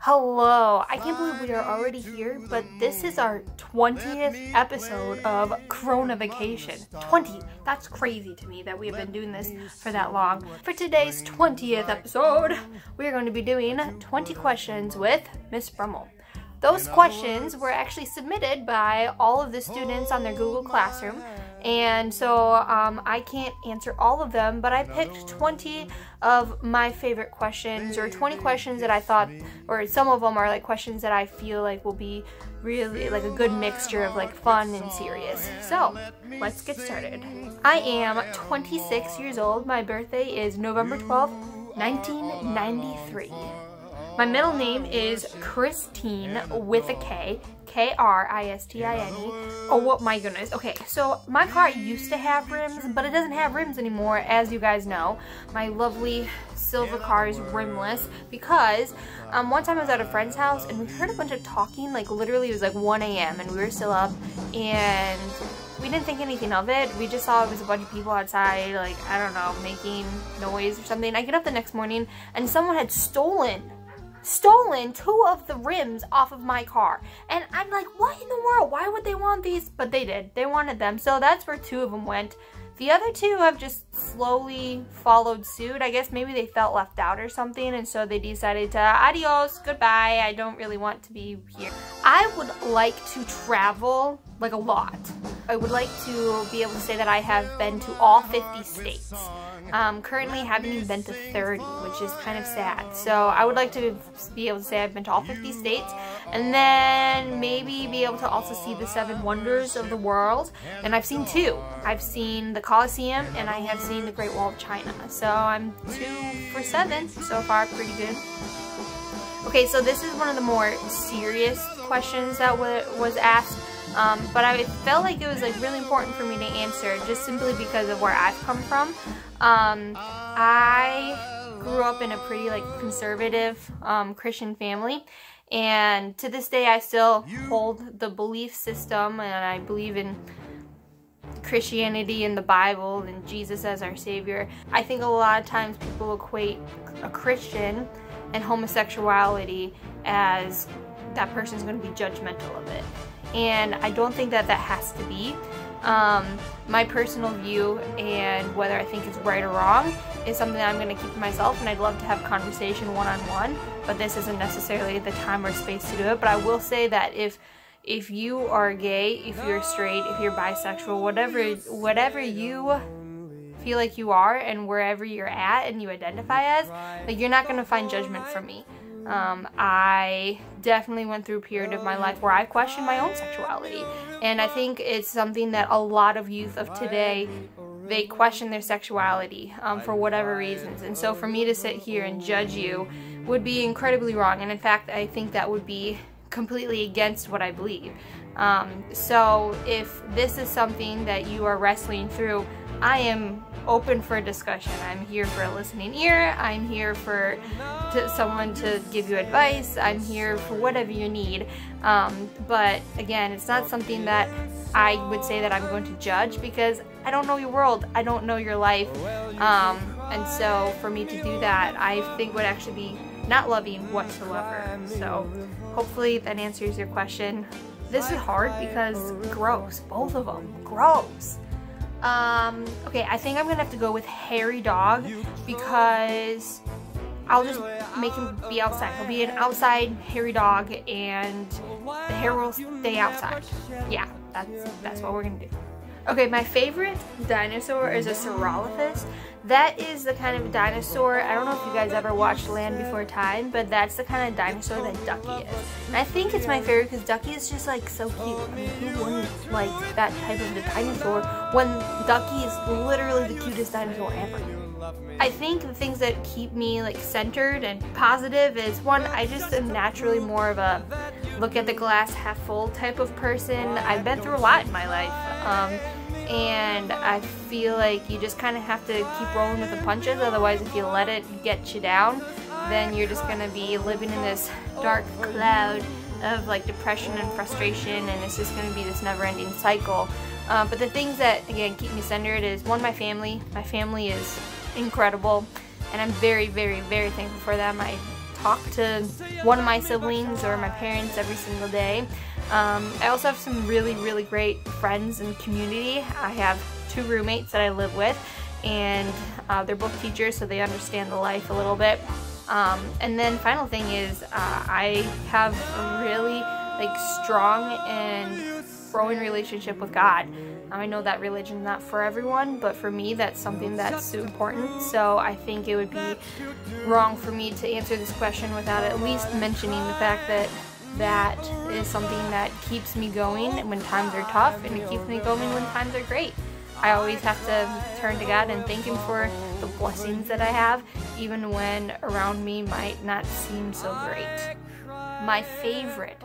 Hello, I can't believe we are already here, but this is our 20th episode of Coronavacation. 20, that's crazy to me that we have been doing this for that long. For today's 20th episode, we are going to be doing 20 questions with Miss Brummel. Those questions were actually submitted by all of the students on their Google Classroom, and so I can't answer all of them, but I picked 20 of my favorite questions, or 20 questions that I thought, or some of them are like questions that I feel like will be really like a good mixture of like fun and serious. So let's get started. I am 26 years old. My birthday is November 12th, 1993. My middle name is Christine with a K, K-R-I-S-T-I-N-E. Oh my goodness. Okay, so my car used to have rims, but it doesn't have rims anymore, as you guys know. My lovely silver car is rimless because one time I was at a friend's house and we heard a bunch of talking, like literally it was like 1 a.m. and we were still up, and we didn't think anything of it. We just saw it was a bunch of people outside, like, I don't know, making noise or something. I get up the next morning and someone had stolen 2 of the rims off of my car, and I'm like, what in the world, why would they want these? But they did, they wanted them, so that's where 2 of them went. The other 2 have just slowly followed suit. I guess maybe they felt left out or something, and so they decided to adios, goodbye, I don't really want to be here. I would like to travel like a lot. I would like to be able to say that I have been to all 50 states. Currently haven't even been to 30, which is kind of sad. So I would like to be able to say I've been to all 50 states, and then maybe be able to also see the 7 wonders of the world. And I've seen 2. I've seen the Colosseum and I have seen the Great Wall of China. So I'm 2 for 7 so far, pretty good. Okay, so this is one of the more serious questions that was asked. But I felt like it was like really important for me to answer, just simply because of where I've come from. I grew up in a pretty like conservative Christian family, and to this day I still hold the belief system, and I believe in Christianity and the Bible and Jesus as our Savior. I think a lot of times people equate a Christian and homosexuality as that person's going to be judgmental of it. And I don't think that that has to be. My personal view, and whether I think it's right or wrong, is something that I'm going to keep to myself, and I'd love to have conversation one-on-one, but this isn't necessarily the time or space to do it. But I will say that if you are gay, if you're straight, if you're bisexual, whatever you feel like you are, and wherever you're at and you identify as, like, you're not going to find judgment from me. I definitely went through a period of my life where I questioned my own sexuality, and I think it's something that a lot of youth of today, they question their sexuality for whatever reasons, and so for me to sit here and judge you would be incredibly wrong, and in fact I think that would be completely against what I believe. So if this is something that you are wrestling through, I am open for a discussion. I'm here for a listening ear. I'm here for someone to give you advice. I'm here for whatever you need. But again, it's not something that I would say that I'm going to judge, because I don't know your world. I don't know your life. And so for me to do that, I think would actually be not loving whatsoever. So hopefully that answers your question. This is hard because gross. Both of them. Gross. Okay, I think I'm gonna have to go with hairy dog, because I'll just make him be outside. He'll be an outside hairy dog, and the hair will stay outside. Yeah, that's what we're gonna do. Okay, my favorite dinosaur is a Saurolophus. That is the kind of dinosaur, I don't know if you guys ever watched Land Before Time, but that's the kind of dinosaur that Ducky is. And I think it's my favorite because Ducky is just like so cute. I mean, who wouldn't like that type of a dinosaur when Ducky is literally the cutest dinosaur ever? I think the things that keep me like centered and positive is, one, I just am naturally more of a look at the glass half full type of person. I've been through a lot in my life, and I feel like you just kind of have to keep rolling with the punches. Otherwise, if you let it get you down, then you're just gonna be living in this dark cloud of like depression and frustration, and it's just gonna be this never-ending cycle. But the things that, again, keep me centered is, one, my family. My family is incredible, and I'm very, very, very thankful for them. I talk to one of my siblings or my parents every single day. I also have some really, really great friends and community. I have 2 roommates that I live with, and they're both teachers, so they understand the life a little bit. And then final thing is I have a really strong and growing relationship with God. I know that religion's not for everyone, but for me that's something that's so important. So I think it would be wrong for me to answer this question without at least mentioning the fact that that is something that keeps me going when times are tough, and it keeps me going when times are great. I always have to turn to God and thank Him for the blessings that I have, even when around me might not seem so great. My favorite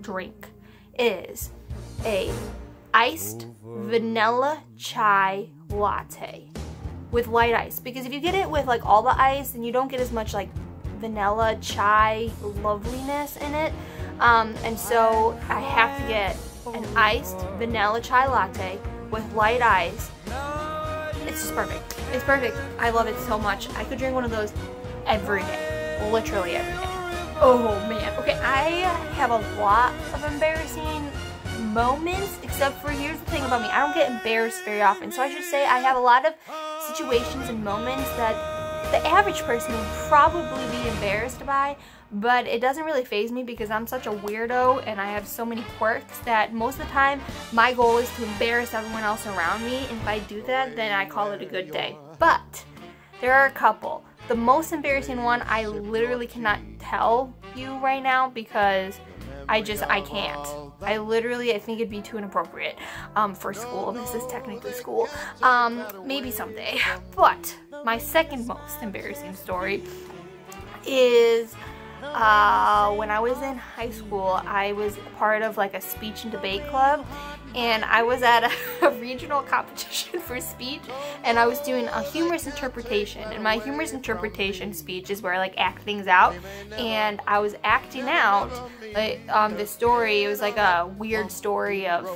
drink is a iced vanilla chai latte with light ice, because if you get it with like all the ice, then you don't get as much like vanilla chai loveliness in it. And so I have to get an iced vanilla chai latte with light ice. It's just perfect. It's perfect. I love it so much. I could drink one of those every day, literally every day. Oh man. Okay, I have a lot of embarrassing moments, except for, here's the thing about me, I don't get embarrassed very often. So I should say I have a lot of situations and moments that the average person would probably be embarrassed by, but it doesn't really faze me because I'm such a weirdo and I have so many quirks that most of the time my goal is to embarrass everyone else around me, and if I do that, then I call it a good day. But there are a couple. The most embarrassing one I literally cannot tell you right now because I can't. I think it'd be too inappropriate for school. This is technically school. Maybe someday. But my second most embarrassing story is when I was in high school. I was part of like a speech and debate club, and I was at a regional competition for speech, and I was doing a humorous interpretation, and my humorous interpretation speech is where I like act things out, and I was acting out this story. It was like a weird story of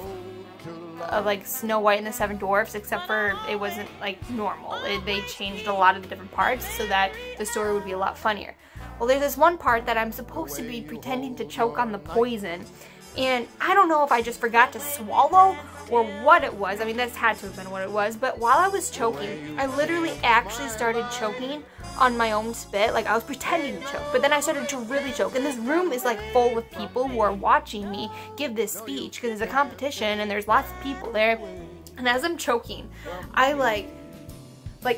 like Snow White and the Seven Dwarfs, except for it wasn't like normal. They changed a lot of the different parts so that the story would be a lot funnier. Well, there's this one part that I'm supposed to be pretending to choke on the poison, and I don't know if I just forgot to swallow or what it was. I mean, that's had to have been what it was, but while I was choking, I literally actually started choking on my own spit. Like, I was pretending to choke, but then I started to really choke, and this room is like full of people who are watching me give this speech because it's a competition and there's lots of people there, and as I'm choking, I like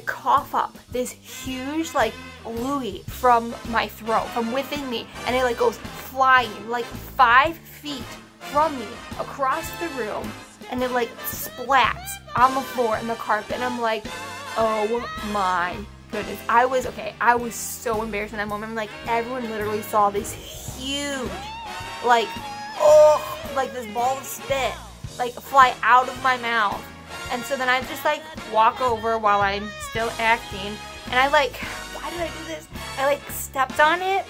cough up this huge like Louis from my throat, from within me, and it like goes flying like 5 feet from me across the room, and it like splats on the floor and the carpet, and I'm like, oh my goodness. I was so embarrassed in that moment. Like, everyone literally saw this huge like this ball of spit like fly out of my mouth. And so then I just like walk over while I'm still acting, and I like, why did I do this? I like stepped on it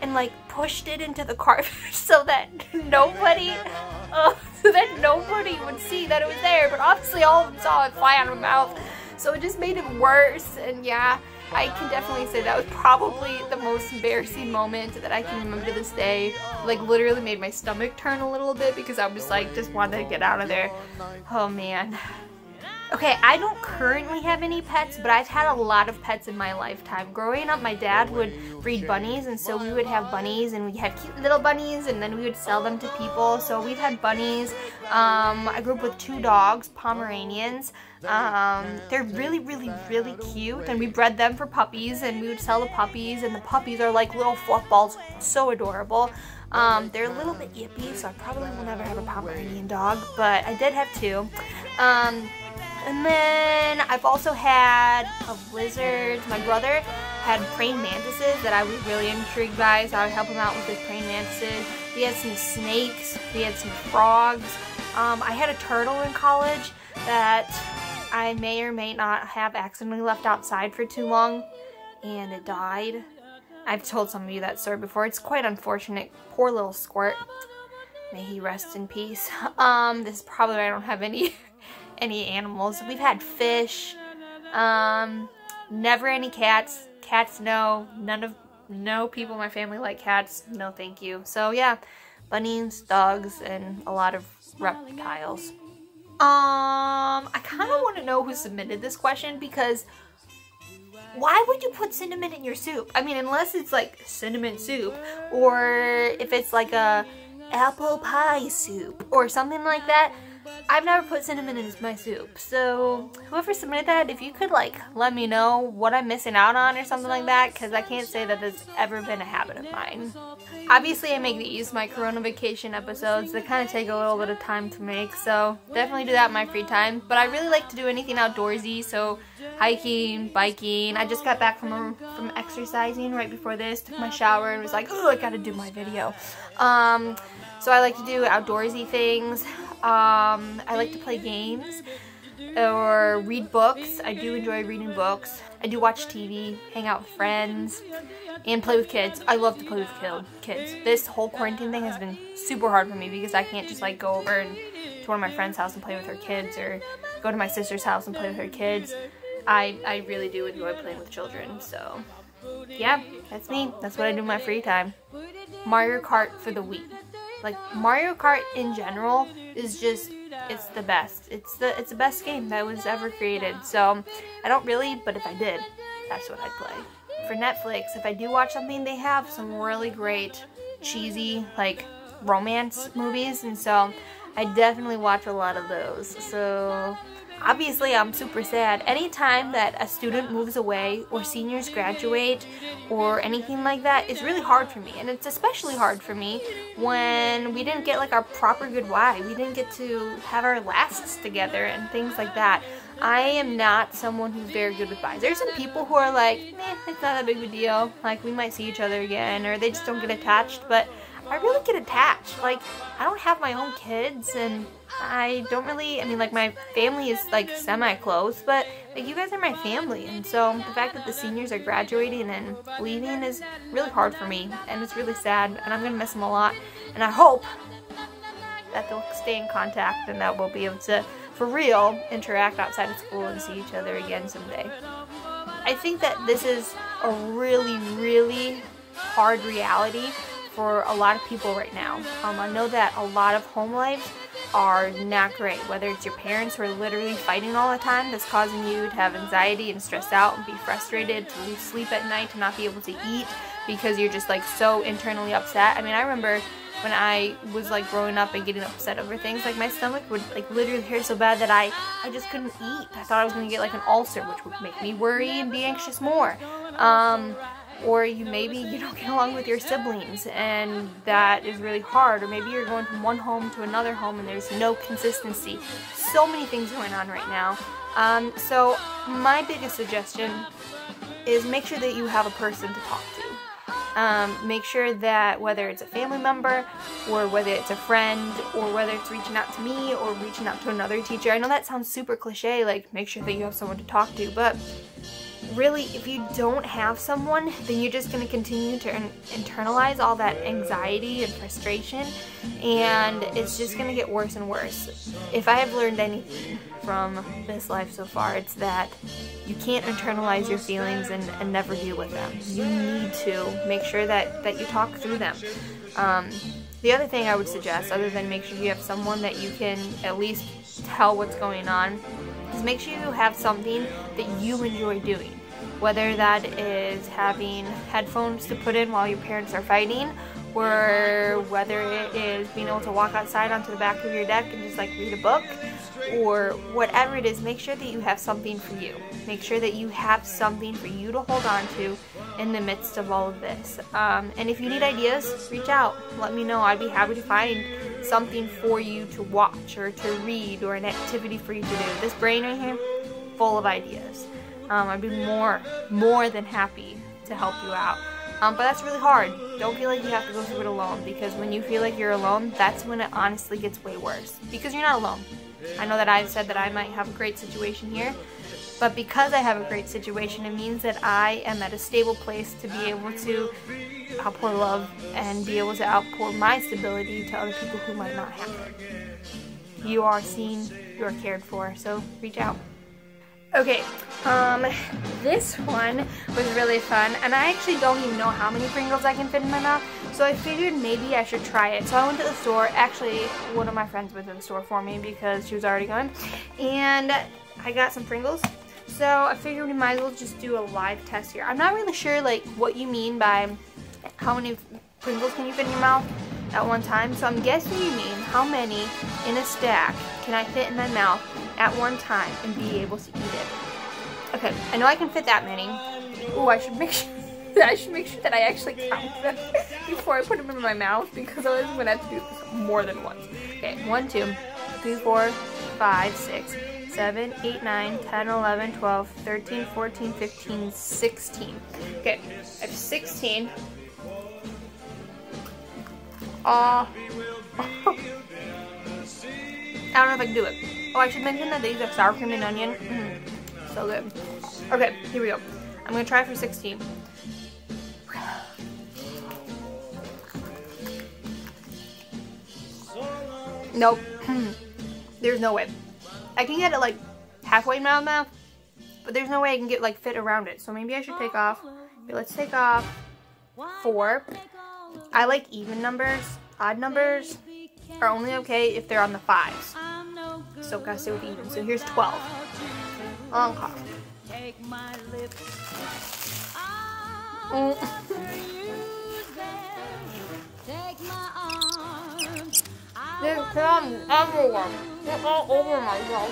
and like pushed it into the carpet so that nobody would see that it was there, but obviously all of them saw it fly out of my mouth, so it just made it worse. And yeah, I can definitely say that was probably the most embarrassing moment that I can remember to this day. Like, literally made my stomach turn a little bit because I was like, just wanted to get out of there. Oh man. Okay, I don't currently have any pets, but I've had a lot of pets in my lifetime. Growing up, my dad would breed bunnies, and so we would have bunnies, and we had cute little bunnies, and then we would sell them to people. So we've had bunnies. I grew up with 2 dogs, Pomeranians. They're really, really, really cute, and we bred them for puppies, and we would sell the puppies, and the puppies are like little fluff balls, so adorable. They're a little bit yippy, so I probably will never have a Pomeranian dog, but I did have 2. And then I've also had lizards. My brother had praying mantises that I was really intrigued by, so I would help him out with his praying mantises. We had some snakes. We had some frogs. I had a turtle in college that I may or may not have accidentally left outside for too long, and it died. I've told some of you that story before. It's quite unfortunate. Poor little squirt. May he rest in peace. This is probably why I don't have any animals. We've had fish. Never any cats. Cats, no. None of no people in my family like cats. No thank you. So yeah, bunnies, dogs, and a lot of reptiles. I kind of want to know who submitted this question, because why would you put cinnamon in your soup? I mean, unless it's like cinnamon soup, or if it's like a apple pie soup or something like that. I've never put cinnamon in my soup. So whoever submitted that, if you could like let me know what I'm missing out on or something like that, because I can't say that that's ever been a habit of mine. Obviously I make these, my Coronavacation episodes. They kind of take a little bit of time to make, so definitely do that in my free time. But I really like to do anything outdoorsy, so hiking, biking. I just got back from exercising right before this, took my shower and was like, oh, I gotta do my video. So I like to do outdoorsy things. I like to play games or read books. I do enjoy reading books. I do watch TV, hang out with friends, and play with kids. I love to play with kids. This whole quarantine thing has been super hard for me because I can't just like go over to one of my friend's house and play with her kids, or go to my sister's house and play with her kids. I really do enjoy playing with children, so yeah, that's me. That's what I do in my free time. Mario Kart for the Wii. Like, Mario Kart in general is just, it's the best. It's the best game that was ever created. So I don't really, but if I did, that's what I'd play. For Netflix, if I do watch something, they have some really great cheesy like romance movies, and so I definitely watch a lot of those. So obviously I'm super sad. Anytime that a student moves away or seniors graduate or anything like that, it's really hard for me. And it's especially hard for me when we didn't get like our proper goodbye. We didn't get to have our lasts together and things like that. I am not someone who's very good with byes. There's some people who are like, it's not that big of a deal. Like, we might see each other again, or they just don't get attached. But I really get attached. Like, I don't have my own kids, and I don't really, I mean, like, my family is like semi-close, but like, you guys are my family, and so the fact that the seniors are graduating and leaving is really hard for me, and it's really sad, and I'm gonna miss them a lot, and I hope that they'll stay in contact and that we'll be able to, for real, interact outside of school and see each other again someday. I think that this is a really, really hard reality for a lot of people right now. I know that a lot of home lives are not great, whether it's your parents who are literally fighting all the time, that's causing you to have anxiety and stress out and be frustrated, to lose sleep at night, to not be able to eat because you're just like so internally upset. I mean, I remember when I was like growing up and getting upset over things, like my stomach would like literally hurt so bad that I just couldn't eat. I thought I was going to get like an ulcer, which would make me worry and be anxious more. Or maybe you don't get along with your siblings and that is really hard, or maybe you're going from one home to another home and there's no consistency. So many things going on right now. So my biggest suggestion is make sure that you have a person to talk to. Make sure that whether it's a family member or whether it's a friend or whether it's reaching out to me or reaching out to another teacher. I know that sounds super cliche, like make sure that you have someone to talk to, but really, if you don't have someone, then you're just going to continue to internalize all that anxiety and frustration, and it's just going to get worse and worse. If I have learned anything from this life so far, it's that you can't internalize your feelings and never deal with them. You need to make sure that you talk through them. The other thing I would suggest, other than make sure you have someone that you can at least tell what's going on, is make sure you have something that you enjoy doing. Whether that is having headphones to put in while your parents are fighting, or whether it is being able to walk outside onto the back of your deck and just like read a book, or whatever it is, make sure that you have something for you. Make sure that you have something for you to hold on to in the midst of all of this. And if you need ideas, reach out. Let me know. I'd be happy to find something for you to watch or to read or an activity for you to do. This brain right here, full of ideas. I'd be more than happy to help you out. But that's really hard. Don't feel like you have to go through it alone, because when you feel like you're alone, that's when it honestly gets way worse. Because you're not alone. I know that I've said that I might have a great situation here, but because I have a great situation, it means that I am at a stable place to be able to outpour love and be able to outpour my stability to other people who might not have it. You are seen, you are cared for, so reach out. Okay, This one was really fun, and I actually don't even know how many Pringles I can fit in my mouth, so I figured maybe I should try it. So I went to the store. Actually, one of my friends went to the store for me because she was already gone, and I got some Pringles. So I figured we might as well just do a live test here. I'm not really sure like what you mean by how many Pringles can you fit in your mouth at one time, so I'm guessing you mean how many in a stack can I fit in my mouth at one time and be able to eat it. Okay, I know I can fit that many. Oh, I should make sure that I actually count them before I put them in my mouth, because otherwise I'm gonna have to do this more than once. Okay, 1, 2, 3, 4, 5, 6, 7, 8, 9, 10, 11, 12, 13, 14, 15, 16. Okay, I have 16. I don't know if I can do it. Oh, I should mention that these have sour cream and onion. So good. Okay, here we go. I'm gonna try for 16. Nope. There's no way. I can get it like halfway in my mouth, but there's no way I can get like fit around it. So maybe I should take off. Okay, let's take off 4. I like even numbers. Odd numbers are only okay if they're on the 5s. So gotta stay with even. So here's 12. Okay. They're everywhere. They're all over myself.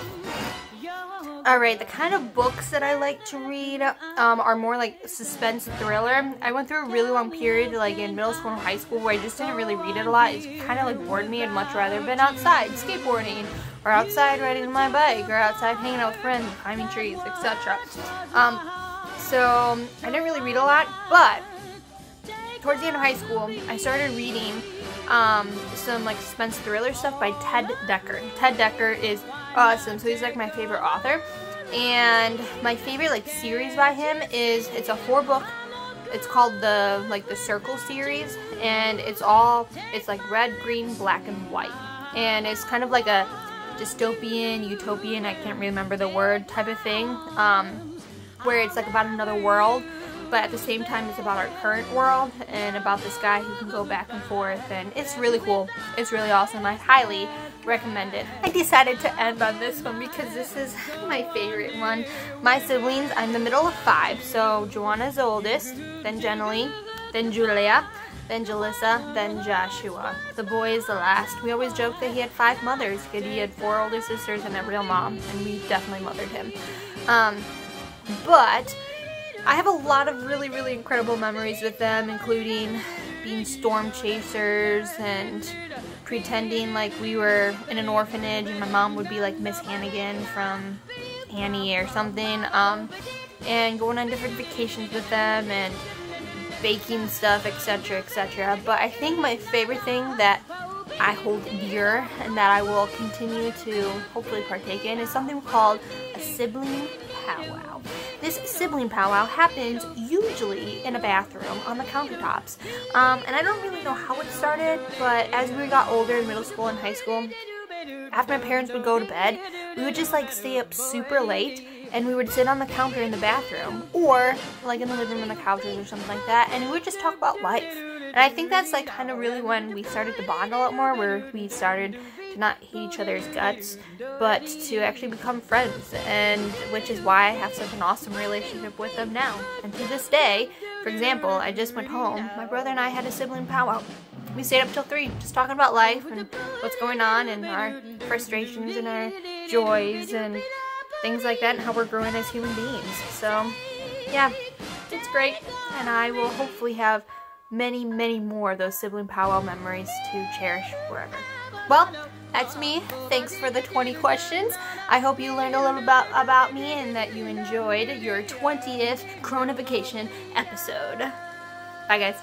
Alright, the kind of books that I like to read are more like suspense thriller. I went through a really long period like in middle school and high school where I just didn't really read it a lot. It kind of like bored me. I'd much rather been outside skateboarding, or outside riding my bike, or outside hanging out with friends, climbing trees, etc. So I didn't really read a lot, but towards the end of high school, I started reading some like suspense thriller stuff by Ted Dekker. Ted Dekker is awesome. So he's like my favorite author, and my favorite like series by him is, it's a 4-book. It's called the Circle series, and it's like red, green, black, and white, and it's kind of like a dystopian, utopian, I can't remember the word, type of thing, where it's like about another world, but at the same time it's about our current world and about this guy who can go back and forth, and it's really cool. It's really awesome. I highly recommend it. I decided to end on this one because this is my favorite one. My siblings, I'm the middle of 5, so Joanna's the oldest, then Jenny, then Julia, then Jalissa, then Joshua. The boy is the last. We always joke that he had 5 mothers because he had 4 older sisters and a real mom, and we definitely mothered him. But I have a lot of really, really incredible memories with them, including being storm chasers and pretending like we were in an orphanage and my mom would be like Miss Hannigan from Annie or something, and going on different vacations with them and baking stuff, etc., etc. But I think my favorite thing that I hold dear and that I will continue to hopefully partake in is something called a sibling powwow. This sibling powwow happens usually in a bathroom on the countertops, and I don't really know how it started, but as we got older in middle school and high school, after my parents would go to bed, we would just like stay up super late, and we would sit on the counter in the bathroom, or like in the living room on the couches or something like that, and we would just talk about life. And I think that's like kind of really when we started to bond a lot more, where we started to not hate each other's guts, but to actually become friends, and which is why I have such an awesome relationship with them now. And to this day, for example, I just went home, my brother and I had a sibling powwow. We stayed up till 3, just talking about life and what's going on and our frustrations and our joys and things like that, and how we're growing as human beings. So yeah, it's great, and I will hopefully have many, many more of those sibling powwow memories to cherish forever. Well, that's me. Thanks for the 20 questions. I hope you learned a little about me and that you enjoyed your 20th Coronavacation episode. Bye guys.